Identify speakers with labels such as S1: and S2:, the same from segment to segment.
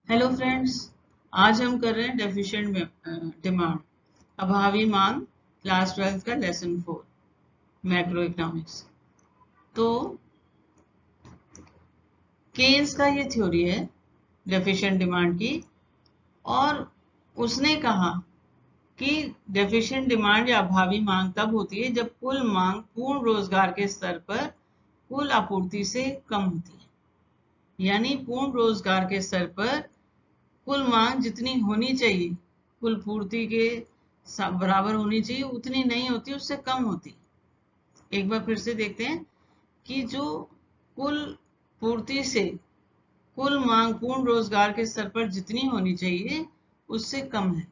S1: Hello friends. आज हम कर रहे हैं डेफिशिएंट डिमांड, अभावी मांग, क्लास 12 का लेसन 4, मैक्रो इकोनॉमिक्स। तो केन्स का ये थ्योरी है डेफिशिएंट डिमांड की, और उसने कहा कि डेफिशिएंट डिमांड या अभावी मांग तब होती है जब कुल मांग पूर्ण रोजगार के स्तर पर कुल आपूर्ति से कम होती है। यानी पूर्ण रोजगार के स्तर पर कुल मांग जितनी होनी चाहिए, कुल पूर्ति के बराबर होनी चाहिए, उतनी नहीं होती, उससे कम होती। एक बार फिर से देखते हैं कि जो कुल पूर्ति से कुल मांग पूर्ण रोजगार के स्तर पर जितनी होनी चाहिए उससे कम है।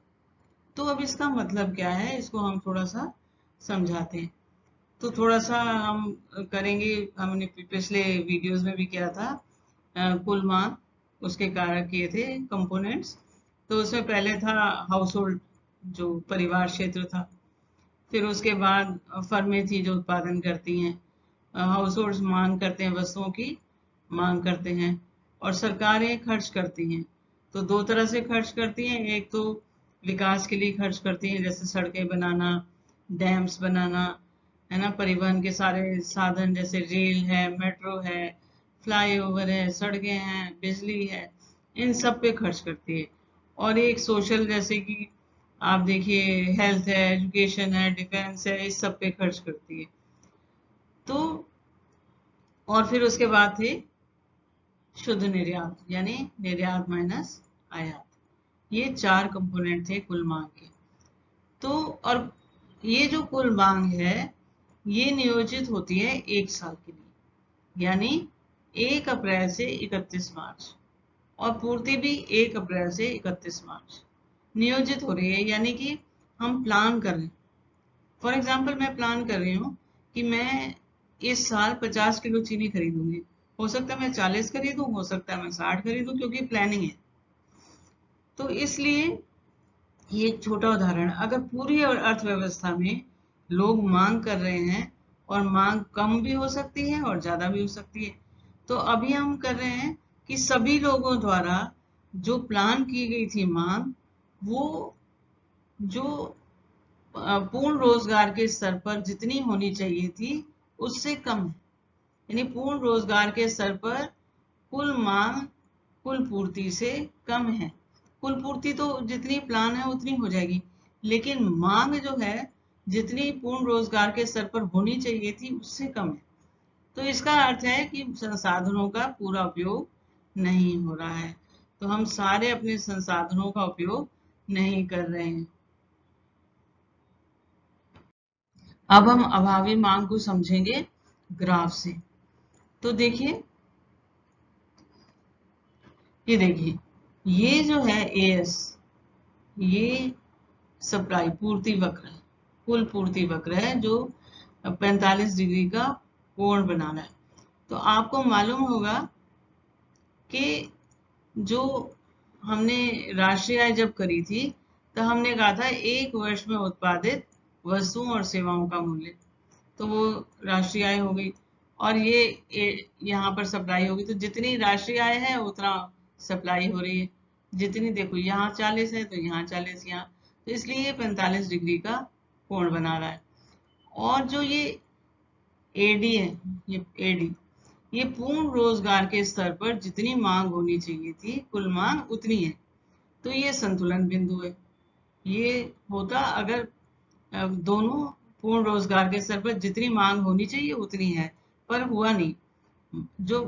S1: तो अब इसका मतलब क्या है, इसको हम थोड़ा सा समझाते हैं। तो थोड़ा सा हम करेंगे, हमने पिछले वीडियोस में भी किया था। कुल मांग उसके कारक किए थे, कंपोनेंट्स। तो उसमें पहले था हाउस होल्ड, जो परिवार क्षेत्र था। फिर उसके बाद फर्में थी जो उत्पादन करती हैं। हाउस होल्ड मांग करते हैं, वस्तुओं की मांग करते हैं। और सरकारें खर्च करती हैं। तो दो तरह से खर्च करती हैं। एक तो विकास के लिए खर्च करती हैं, जैसे सड़कें बनाना, डैम्स बनाना, है ना, परिवहन के सारे साधन जैसे रेल है, मेट्रो है, फ्लाईओवर है, सड़कें हैं, बिजली है, इन सब पे खर्च करती है। और एक सोशल, जैसे कि आप देखिए हेल्थ है, एजुकेशन है, डिफेंस है, इस सब पे खर्च करती है। तो और फिर उसके बाद थे शुद्ध निर्यात, यानी निर्यात माइनस आयात। ये चार कंपोनेंट थे कुल मांग के। तो और ये जो कुल मांग है ये नियोजित होती है एक साल के लिए, यानी 1 अप्रैल से 31 मार्च, और पूर्ति भी 1 अप्रैल से 31 मार्च नियोजित हो रही है। यानी कि हम प्लान कर रहे हैं। फॉर एग्जाम्पल मैं प्लान कर रही हूँ कि मैं इस साल 50 किलो चीनी खरीदूंगी। हो सकता है मैं 40 खरीदूं, हो सकता है मैं 60 खरीदूं, क्योंकि प्लानिंग है। तो इसलिए ये एक छोटा उदाहरण, अगर पूरी अर्थव्यवस्था में लोग मांग कर रहे हैं, और मांग कम भी हो सकती है और ज्यादा भी हो सकती है। तो अभी हम कर रहे हैं कि सभी लोगों द्वारा जो प्लान की गई थी मांग, वो जो पूर्ण रोजगार के स्तर पर जितनी होनी चाहिए थी उससे कम है। यानी पूर्ण रोजगार के स्तर पर कुल मांग कुल पूर्ति से कम है। कुल पूर्ति तो जितनी प्लान है उतनी हो जाएगी, लेकिन मांग जो है जितनी पूर्ण रोजगार के स्तर पर होनी चाहिए थी उससे कम है। तो इसका अर्थ है कि संसाधनों का पूरा उपयोग नहीं हो रहा है। तो हम सारे अपने संसाधनों का उपयोग नहीं कर रहे हैं। अब हम अभावी मांग को समझेंगे ग्राफ से। तो देखिए, ये देखिए, ये जो है एएस, ये सप्लाई पूर्ति वक्र है, कुल पूर्ति वक्र है, जो 45 डिग्री का कोण बना रहा है। तो आपको मालूम होगा कि जो हमने राष्ट्रीय आय जब करी थी, तो हमने कहा था एक वर्ष में उत्पादित वस्तुओं और सेवाओं का मूल्य, तो वो राष्ट्रीय आय हो गई। और ये यहाँ पर सप्लाई होगी, तो जितनी राष्ट्रीय आय है उतना सप्लाई हो रही है। जितनी देखो, यहाँ 40 है तो यहाँ 40, यहाँ, तो इसलिए ये 45 डिग्री का कोण बना रहा है। और जो ये एडी है, ये एडी, ये पूर्ण रोजगार के स्तर पर जितनी मांग होनी चाहिए थी, कुल मांग उतनी है। तो ये संतुलन बिंदु है। ये होता अगर दोनों पूर्ण रोजगार के स्तर पर जितनी मांग होनी चाहिए उतनी है, पर हुआ नहीं। जो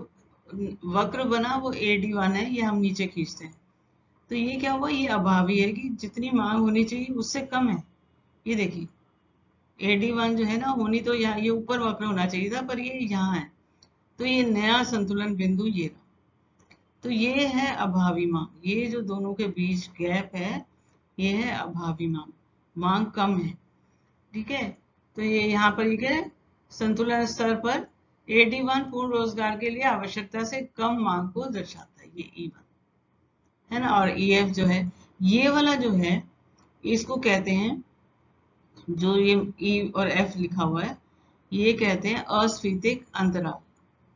S1: वक्र बना वो AD1 है, ये हम नीचे खींचते हैं। तो ये क्या हुआ, ये अभावी है कि जितनी मांग होनी चाहिए उससे कम है। ये देखिए, AD1 जो है ना, होनी तो यहाँ, ये ऊपर वक्र होना चाहिए था, पर ये यहाँ है। तो ये नया संतुलन बिंदु ये रहा। तो ये है अभावी मांग। ये जो दोनों के बीच गैप है, ये है अभावी मांग। मांग कम है, ठीक है। तो ये यहाँ पर ये संतुलन स्तर पर AD1 पूर्ण रोजगार के लिए आवश्यकता से कम मांग को दर्शाता है, ये E1 है ना। और EF जो है, ये वाला जो है, इसको कहते हैं, जो ये E और F लिखा हुआ है, ये कहते हैं अस्फीतिक अंतराल,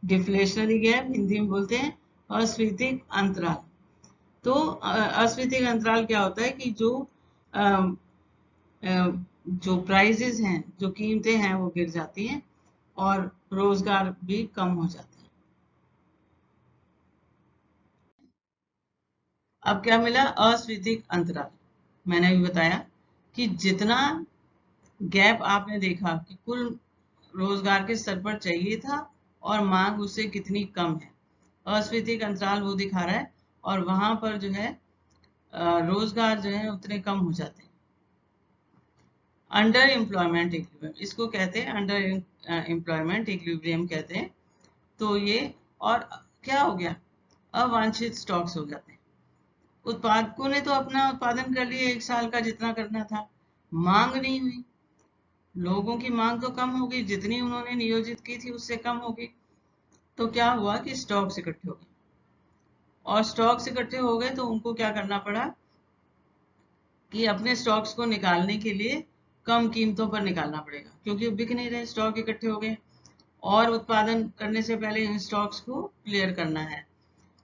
S1: डिफ्लेशनरी गैप, हिंदी में बोलते हैं अस्फीतिक अंतराल। तो अस्वीकृत अंतराल क्या होता है कि जो प्राइजेस हैं, जो कीमतें हैं वो गिर जाती हैं और रोजगार भी कम हो जाता है। अब क्या मिला? अस्वीकृत अंतराल। मैंने भी बताया कि जितना गैप आपने देखा कि कुल रोजगार के स्तर पर चाहिए था और मांग उससे कितनी कम है, अस्वीकृत अंतराल वो दिखा रहा है। और वहां पर जो है रोजगार जो है उतने कम हो जाते हैं। अंडर एम्प्लॉयमेंट इक्विलिब्रियम इसको कहते हैं, अंडर एम्प्लॉयमेंट इक्विलिब्रियम कहते हैं। तो ये, और क्या हो गया? अवांछित स्टॉक्स हो जाते हैं। उत्पादकों ने तो अपना उत्पादन कर लिया 1 साल का जितना करना था, मांग नहीं हुई। लोगों की मांग तो कम हो गई, जितनी उन्होंने नियोजित की थी उससे कम हो गई। तो क्या हुआ कि स्टॉक्स इकट्ठे हो गए, और स्टॉक्स इकट्ठे हो गए तो उनको क्या करना पड़ा कि अपने स्टॉक्स को निकालने के लिए कम कीमतों पर निकालना पड़ेगा, क्योंकि बिक नहीं रहे, स्टॉक इकट्ठे हो गए और उत्पादन करने से पहले इन स्टॉक्स को क्लियर करना है,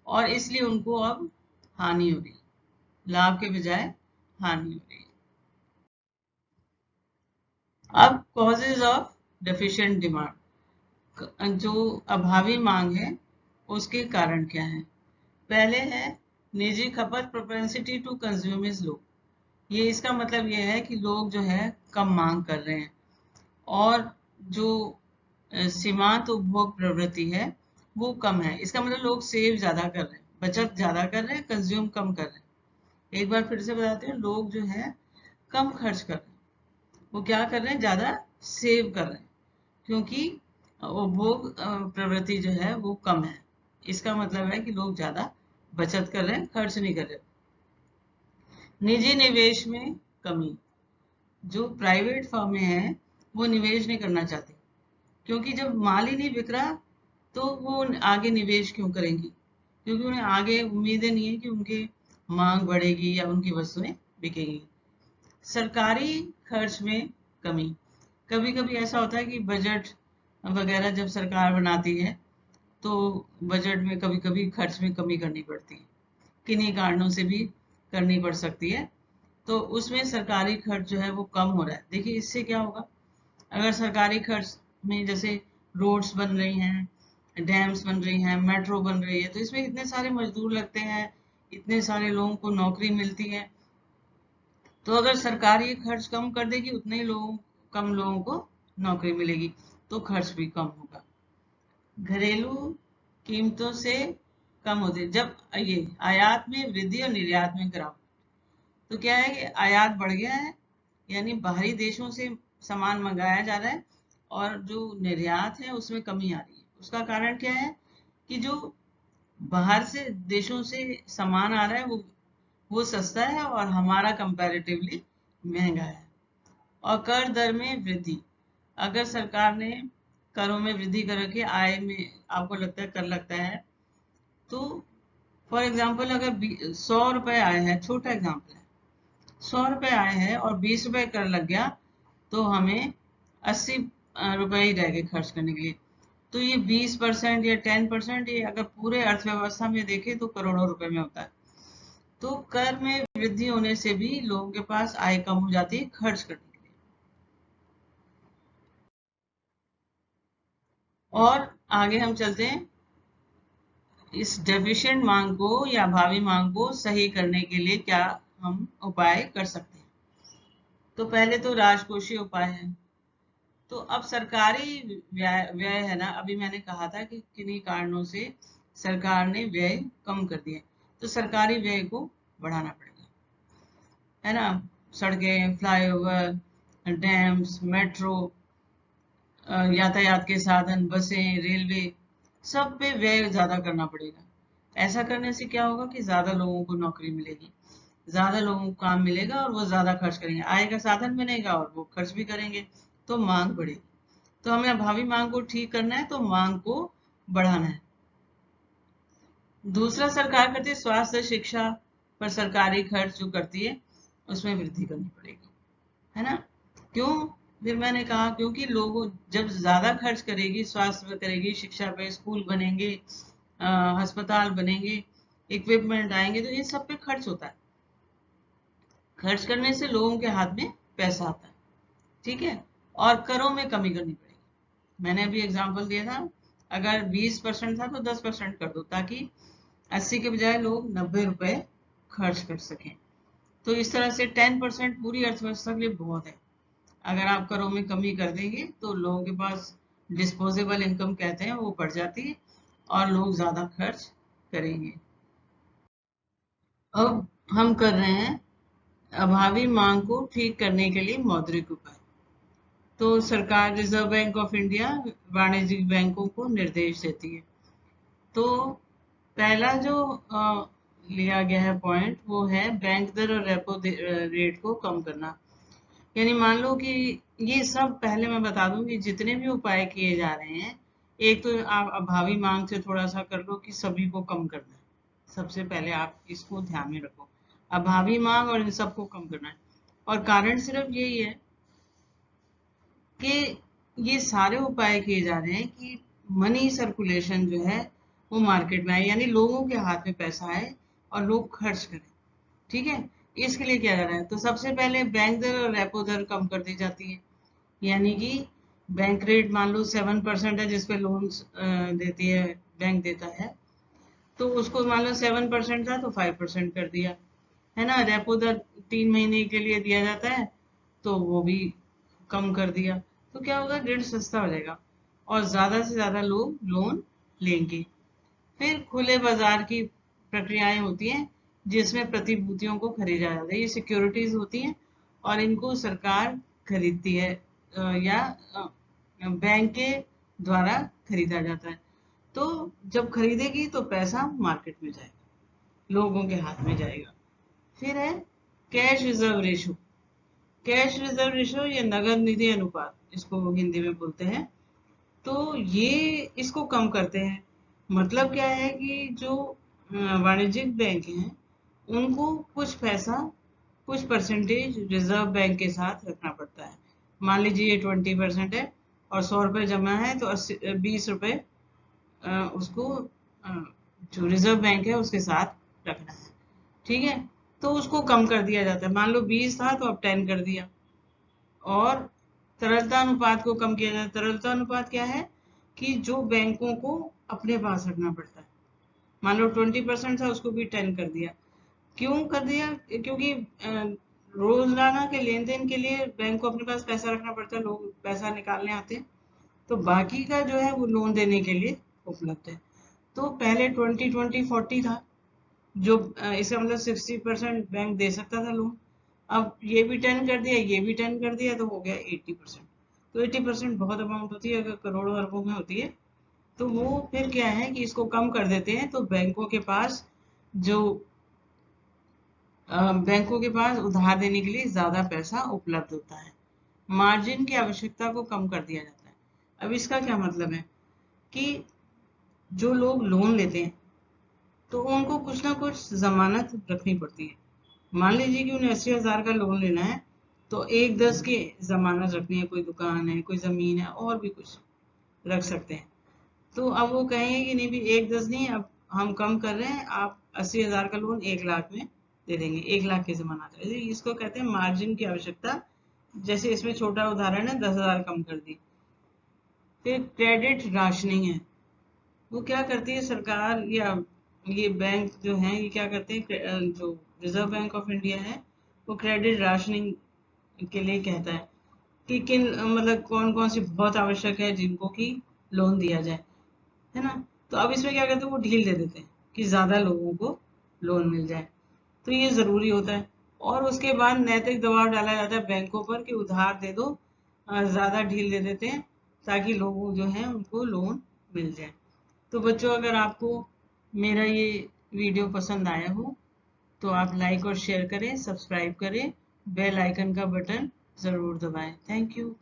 S1: और इसलिए उनको अब हानि हो रही, लाभ के बजाय हानि हो रही है। अब कॉजेज ऑफ डेफिशिएंट डिमांड, जो अभावी मांग है उसके कारण क्या है? पहले है निजी खपत, propensity to consume is low. ये इसका मतलब ये है कि लोग जो है कम मांग कर रहे हैं, और जो सीमांत उपभोग प्रवृत्ति है वो कम है। इसका मतलब लोग सेव ज्यादा कर रहे हैं, बचत ज्यादा कर रहे हैं, कंज्यूम कम कर रहे हैं। एक बार फिर से बताते हैं, लोग जो है कम खर्च कर रहे हैं, वो क्या कर रहे हैं? ज्यादा सेव कर रहे हैं, क्योंकि उपभोग प्रवृत्ति जो है वो कम है। इसका मतलब है कि लोग ज्यादा बचत कर रहे हैं, खर्च नहीं कर रहे। निजी निवेश में कमी, जो प्राइवेट फर्में हैं वो निवेश नहीं करना चाहती, क्योंकि जब माल ही नहीं बिक रहा तो वो आगे निवेश क्यों करेंगी? क्योंकि उन्हें आगे उम्मीदें नहीं है कि उनकी मांग बढ़ेगी या उनकी वस्तुएं बिकेंगी। सरकारी खर्च में कमी, कभी कभी ऐसा होता है कि बजट वगैरह जब सरकार बनाती है तो बजट में कभी कभी खर्च में कमी करनी पड़ती है, किन्हीं कारणों से भी करनी पड़ सकती है। तो उसमें सरकारी खर्च जो है वो कम हो रहा है। देखिए इससे क्या होगा, अगर सरकारी खर्च में जैसे रोड्स बन रही हैं, डैम्स बन रही हैं, मेट्रो बन रही है, तो इसमें इतने सारे मजदूर लगते हैं, इतने सारे लोगों को नौकरी मिलती है। तो अगर सरकार ये खर्च कम कर देगी, उतने ही लोगों कम लोगों को नौकरी मिलेगी, तो खर्च भी कम होगा। घरेलू कीमतों से कम होते, जब ये आयात में वृद्धि और निर्यात में गिरावट, तो क्या है कि आयात बढ़ गया है, यानी बाहरी देशों से सामान मंगाया जा रहा है, और जो निर्यात है उसमें कमी आ रही है। उसका कारण क्या है कि जो बाहर से देशों से सामान आ रहा है वो सस्ता है और हमारा कंपैरेटिवली महंगा है। और कर दर में वृद्धि, अगर सरकार ने करों में वृद्धि कर रखी, आय में आपको लगता है कर लगता है, तो फॉर एग्जाम्पल अगर 100 रुपए आए हैं, छोटा एग्जाम्पल है, 100 रुपए आए हैं और 20 रुपए कर लग गया, तो हमें 80 रुपए ही रह गए खर्च करने के लिए। तो ये 20% या 10%, ये अगर पूरे अर्थव्यवस्था में देखें तो करोड़ों रुपए में होता है। तो कर में वृद्धि होने से भी लोगों के पास आय कम हो जाती है खर्च करने के लिए। और आगे हम चलते हैं, इस डेफिशिएंट मांग को या भावी मांग को सही करने के लिए क्या हम उपाय कर सकते हैं? तो पहले तो राजकोषीय उपाय है। तो अब सरकारी व्यय व्यय है ना, अभी मैंने कहा था कि किन्हीं कारणों से सरकार ने व्यय कम कर दिए, तो सरकारी व्यय को बढ़ाना पड़ेगा, है ना। सड़कें, फ्लाईओवर, डैम्स, मेट्रो, यातायात के साधन, बसें, रेलवे, सब पे व्यय ज्यादा करना पड़ेगा। ऐसा करने से क्या होगा कि ज्यादा लोगों को नौकरी मिलेगी, ज्यादा लोगों को काम मिलेगा और वो ज्यादा खर्च करेंगे, आय का साधन बनेगा और वो खर्च भी करेंगे, तो मांग बढ़ेगी। तो हमें भावी मांग को ठीक करना है, तो मांग को बढ़ाना है। दूसरा सरकार करती है स्वास्थ्य शिक्षा पर सरकारी खर्च जो करती है उसमें वृद्धि करनी पड़ेगी, है ना। क्यों? फिर मैंने कहा क्योंकि लोगों जब ज्यादा खर्च करेगी, स्वास्थ्य पे करेगी, शिक्षा पे, स्कूल बनेंगे, अस्पताल बनेंगे, इक्विपमेंट आएंगे, तो इन सब पे खर्च होता है। खर्च करने से लोगों के हाथ में पैसा आता है, ठीक है। और करों में कमी करनी पड़ेगी। मैंने अभी एग्जांपल दिया था, अगर 20% था तो 10% कर दो, ताकि 80 के बजाय लोग 90 रुपए खर्च कर सकें। तो इस तरह से 10% पूरी अर्थव्यवस्था के लिए बहुत है। अगर आप करों में कमी कर देंगे तो लोगों के पास डिस्पोजेबल इनकम कहते हैं वो बढ़ जाती है और लोग ज्यादा खर्च करेंगे। अब हम कर रहे हैं अभावी मांग को ठीक करने के लिए मौद्रिक उपाय। तो सरकार रिजर्व बैंक ऑफ इंडिया वाणिज्यिक बैंकों को निर्देश देती है। तो पहला जो लिया गया है पॉइंट, वो है बैंक दर और रेपो रेट को कम करना। यानी मान लो कि ये सब, पहले मैं बता दूं कि जितने भी उपाय किए जा रहे हैं, एक तो आप अभावी मांग से थोड़ा सा कर लो कि सभी को कम करना है। सबसे पहले आप इसको ध्यान में रखो, अभावी मांग और इन सबको कम करना है। और कारण सिर्फ यही है कि ये सारे उपाय किए जा रहे हैं कि मनी सर्कुलेशन जो है वो मार्केट में आए, यानी लोगों के हाथ में पैसा आए और लोग खर्च करें, ठीक है। इसके लिए क्या कर रहा है, तो सबसे पहले बैंक दर और रेपो दर कम कर दी जाती है। यानी कि बैंक रेट मान लो 7% है जिसपे लोन देती है, बैंक देता है, तो उसको मान लो 7% था तो 5% कर दिया, है ना। रेपो दर 3 महीने के लिए दिया जाता है, तो वो भी कम कर दिया। तो क्या होगा, ऋण सस्ता हो जाएगा और ज्यादा से ज्यादा लोग लोन लेंगे। फिर खुले बाजार की प्रक्रियाएं होती हैं जिसमें प्रतिभूतियों को खरीदा जाता है। ये सिक्योरिटीज होती हैं और इनको सरकार खरीदती है या बैंक के द्वारा खरीदा जाता है। तो जब खरीदेगी तो पैसा मार्केट में जाएगा, लोगों के हाथ में जाएगा। फिर है cash reserve ratio. Cash reserve ratio या नगद निधि अनुपात, इसको हिंदी में बोलते हैं। तो ये इसको कम करते हैं। मतलब क्या है कि जो वाणिज्यिक बैंक हैं उनको कुछ पैसा, कुछ परसेंटेज रिजर्व बैंक के साथ रखना पड़ता है। मान लीजिए ये 20% है और 100 रुपये जमा है, तो 20 रुपये उसको जो रिजर्व बैंक है उसके साथ रखना है, ठीक है। तो उसको कम कर दिया जाता है। मान लो 20 था तो अब 10 कर दिया। और तरलता अनुपात को कम किया जाता है। तरलता अनुपात क्या है कि जो बैंकों को अपने पास रखना पड़ता है, मान लो 20% था उसको भी 10 कर दिया। क्यों कर दिया, क्योंकि रोजाना के लेन देन के लिए बैंक को अपने पास पैसा रखना पड़ता है, लोग पैसा निकालने आते हैं, तो बाकी का जो है वो लोन देने के लिए उपलब्ध है। तो पहले 20-20-40 था, जो इसका मतलब 60% बैंक दे सकता था लोन। अब ये भी 10 कर दिया, ये भी 10 कर दिया, तो हो गया 80%। तो 80% बहुत अमाउंट होती है, अगर करोड़ों अरबों में होती है। तो वो फिर क्या है कि इसको कम कर देते हैं, तो जो बैंकों के पास उधार देने के लिए ज्यादा पैसा उपलब्ध होता है। मार्जिन की आवश्यकता को कम कर दिया जाता है। अब इसका क्या मतलब है कि जो लोग लोन लेते हैं तो उनको कुछ ना कुछ जमानत रखनी पड़ती है। मान लीजिए कि उन्हें 80,000 का लोन लेना है, तो 1-10 की जमानत रखनी है, कोई दुकान है, कोई जमीन है, और भी कुछ रख सकते हैं। तो अब वो कहेंगे कि नहीं भी 1-10 नहीं, अब हम कम कर रहे हैं, आप 80,000 का लोन 1 लाख में दे देंगे, 1 लाख की जमानत है। इसको कहते हैं मार्जिन की आवश्यकता। जैसे इसमें छोटा उदाहरण है, 10,000 कम कर दी। फिर क्रेडिट राशनिंग है। वो क्या करती है सरकार या ये बैंक जो है, ये क्या करते हैं, जो रिजर्व बैंक ऑफ इंडिया है वो क्रेडिट राशनिंग के लिए कहता है कि किन मतलब कौन कौन सी बहुत आवश्यक है जिनको कि लोन दिया जाए, है ना। तो अब इसमें क्या करते हैं, वो ढील दे देते हैं कि ज्यादा लोगों को लोन मिल जाए। तो ये जरूरी होता है। और उसके बाद नैतिक दबाव डाला जाता है बैंकों पर कि उधार दे दो, ज्यादा ढील दे देते हैं ताकि लोगों जो है उनको लोन मिल जाए। तो बच्चों, अगर आपको मेरा ये वीडियो पसंद आया हो तो आप लाइक और शेयर करें, सब्सक्राइब करें, बेल आइकन का बटन जरूर दबाएं। Thank you.